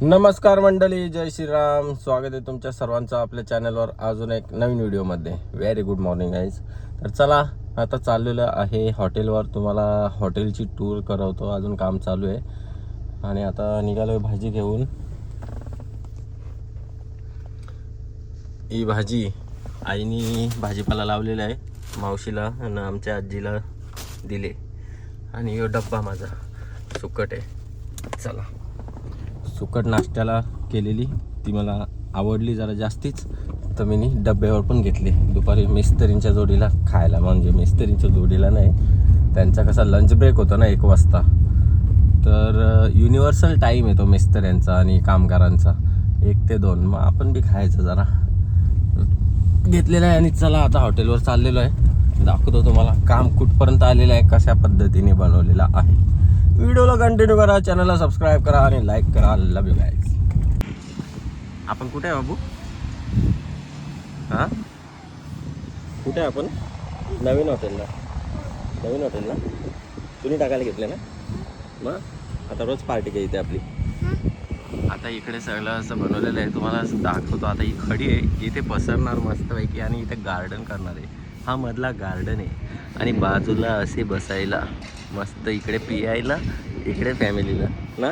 नमस्कार मंडळी, जय श्रीराम. स्वागत आहे तुमच्या सर्वांचं आपल्या चॅनलवर अजून एक नवीन व्हिडिओमध्ये. Very good morning guys. तर चला आता चाललेलं आहे हॉटेलवर. तुम्हाला हॉटेलची टूर करवतो. अजून काम चालू आहे आणि आता निघालो आहे भाजी घेऊन. ही भाजी आईनी भाजीपाला लावलेला आहे, मावशीला आणि आमच्या आजीला दिले. आणि यो डब्बा माझा सुकट आहे. चला, सुकट नाश्त्याला केलेली ती मला आवडली जरा जास्तीच, तर मी डब्यावर पण घेतली. दुपारी मिस्त्रींच्या जोडीला खायला, म्हणजे मिस्त्रींच्या जोडीला नाही, त्यांचा कसा लंच ब्रेक होता ना 1 वाजता, तर युनिव्हर्सल टाईम आहे तो मिस्त्र्यांचा आणि कामगारांचा 1 ते 2. मग आपण बी खायचं जरा घेतलेलं आहे. आणि चला आता हॉटेलवर चाललेलो आहे, दाखवतो तुम्हाला काम कुठपर्यंत आलेलं आहे, कशा पद्धतीने बनवलेला आहे. व्हिडिओला कंटिन्यू करा, चॅनलला सबस्क्राईब करा आणि लाईक करा. लव यू गाईज. आपण कुठे आहे बाबू? हां, कुठे आहे आपण? नवीन हॉटेलला. नवीन हॉटेलला तुम्ही टाकायला घेतले ना? मग आता रोज पार्टी घ्या इथे आपली. आता इकडे सगळं असं बनवलेलं आहे, तुम्हाला असं दाखवतो. आता ही खडी आहे, इथे पसरणार मस्तपैकी आणि इथे गार्डन करणार आहे. हा मधला गार्डन आहे आणि बाजूला असे बसायला मस्त, इकडे पियायला, इकडे फॅमिलीला ना.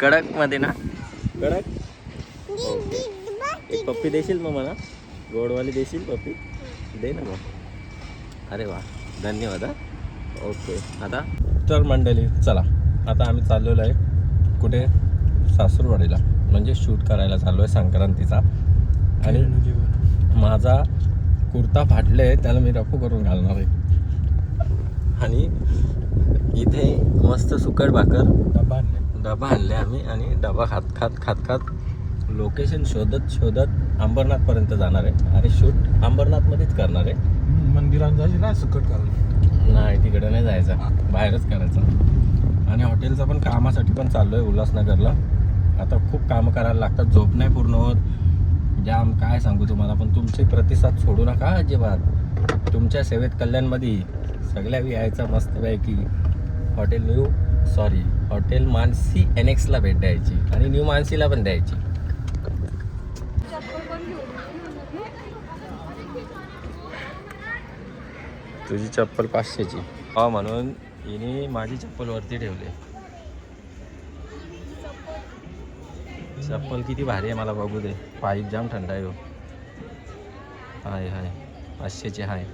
कडकमध्ये ना, कडक. एक पप्पी देशील मग मला? गोडवाली देशील पप्पी? दे ना मग. अरे वा, धन्यवाद. ओके, आता तर मंडळी चला, आता आम्ही चाललेलो आहे कुठे? सासूरवाडीला, म्हणजे शूट करायला चाललो आहे संक्रांतीचा. आणि माझा कुर्ता फाटले आहे, त्याला मी रफू करून घालणार आहे. आणि इथे मस्त सुकट भाकर डबा आणले आम्ही, आणि डबा खात लोकेशन शोधत अंबरनाथपर्यंत जाणार आहे. आणि शूट अंबरनाथमध्येच करणार आहे. मंदिरात जायचं ना सुकट करून? नाही, तिकडे नाही जायचं, बाहेरच करायचं. आणि हॉटेलचं पण कामासाठी पण चाललो आहे उल्हासनगरला. आता खूप कामं करायला लागतात, झोप नाही पूर्ण होत, जाम काय सांगू तुम्हाला. पण तुमचे प्रतिसाद सोडू नका अजिबात. तुमच्या सेवेत कल्याणमध्ये सगळ्या यायचा मस्तपैकी हॉटेल मानसी NXला भेट द्यायची आणि न्यू मानसीला पण द्यायची. तुझी चप्पल 500ची हो, म्हणून हिने माझी चप्पल वरती ठेवली. चप्पल किती भारी आहे मला बघू दे. पाईप जाम थंड आहे. हाय 500ची हाय.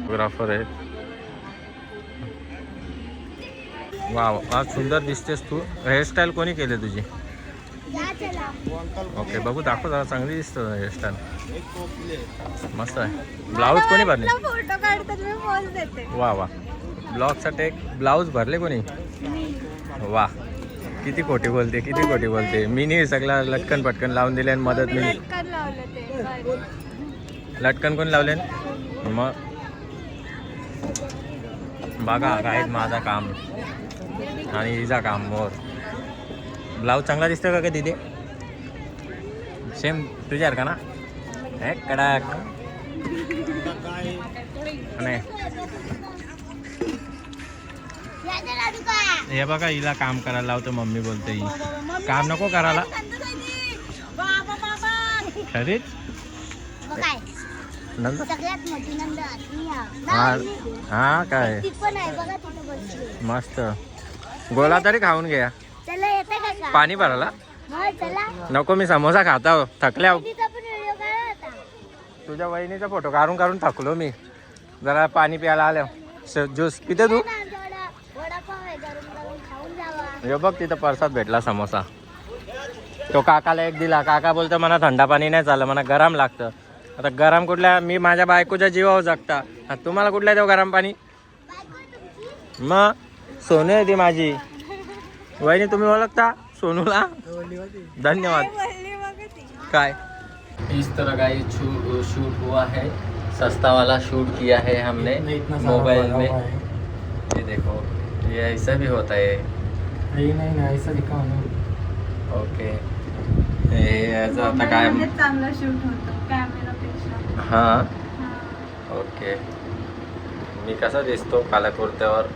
फोटोग्राफर आहेत. वाव, आज सुंदर दिसतेस तू. हेअरस्टाईल कोणी केली तुझी? ओके, बघू, दाखव जरा. चांगली दिसतो हेअरस्टाईल, मस्त आहे. ब्लाऊज कोणी भरले? वा, ब्लॉगसाठी एक ब्लाऊज भरले कोणी? वा, किती खोटी बोलते. मी नाही, सगळा लटकन पटकन लावून दिले आणि मदत मी. लटकन कोण लावले? मग बघा काय माझा काम आणि हिचा काम. मोर ब्लाऊज चांगला दिसतो का दीदी? सेम तुझ्यासारखा ना? कडक नाही. हे बघा, हिला काम करायला लावतो. मम्मी बोलते ही काम नको करायला. खरीच हा काय मस्त. गोला तरी खाऊन घ्या. पाणी भरायला नको, मी समोसा खाता हो, थकल्या. तुझ्या वहिनीचा फोटो काढून थकलो मी. जरा पाणी प्यायला आल्या. ज्यूस पिते तू? हे बघ, तिथं परसाद भेटला समोसा. तो काकाला एक दिला. काका बोलतो मला थंडा पाणी नाही चाललं, मला गरम लागतं. आता गरम कुठल्या? मी माझ्या बायकोच्या जीवावर जगता, तुम्हाला कुठल्या देऊ गरम पाणी? मग सोनू आहे ती माझी वहिनी. तुम्ही ओळखता सोनूला? धन्यवाद. काय इस तरह का ये शूट हुआ है. सस्ता वाला शूट किया है हमने मोबाइल में. ये देखो, ये ऐसा भी होता है. नहीं ऐसा दिखा. ओके, हे आता काय चांगला शूट होतो. कॅमेरापेक्षा. हां हां. ओके. मी कसा दिसतो काला कुर्त्यावर?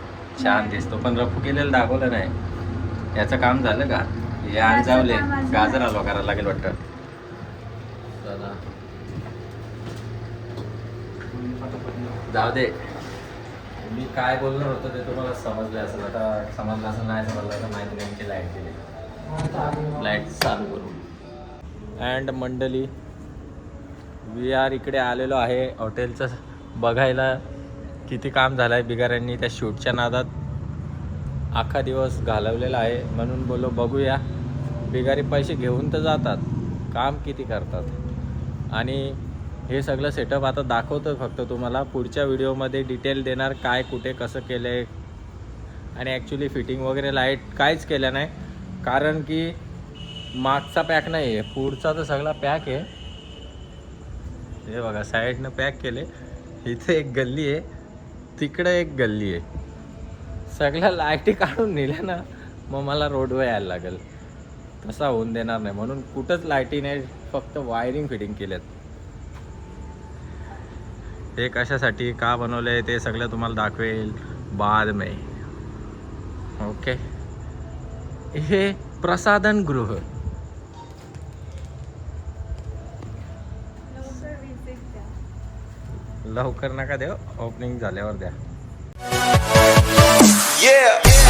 छान दिसतो, पण रफू केलेलं दाखवलं नाही. याचं काम झालं का? हे याचं जावले काम अजून गाजर आहे. हलवा करायला लागेल वाटतं. चला जाऊ दे. मी काय बोलणार होतो ते तुम्हाला समजलं असेल. आता समजलं असेल, नाही समजलं तर माहिती नेमकी लाईट गेली. लाईट चालू करू. अँड मंडळी, वी आर इकडे आलेलो आहे हॉटेलचं बघायला. किती काम झालं आहे बिगाऱ्यांनी त्या शूटच्या नादात. अख्खा दिवस घालवलेला आहे, म्हणून बोलो बघूया. बिगारी पैसे घेऊन तर जातात, काम किती करतात. आणि हे सगळं सेटअप आता दाखवतो फक्त तुम्हाला. पुढच्या व्हिडिओमध्ये डिटेल देणार काय कुठे कसं केलं आहे. आणि ॲक्च्युली फिटिंग वगैरे लाईट काहीच केलं नाही, कारण की मागचा पॅक नाही आहे, पुढचा तर सगळा पॅक आहे. हे बघा साईडनं पॅक केले. इथे एक गल्ली आहे, तिकडे एक गल्ली आहे. सगळ्या लाईटी काढून नेल्या ना, मग मला रोडवर यायला लागेल. तसा होऊन देणार नाही, म्हणून कुठंच लाईटी नाही, फक्त वायरिंग फिटिंग केल्यात. हे कशासाठी का बनवले ते सगळं तुम्हाला दाखवेल बाद में. ओके. हे प्रसाधन गृह. लवकर visit द्या. लवकर नका देव, ओपनिंग झाल्यावर द्या. Yeah.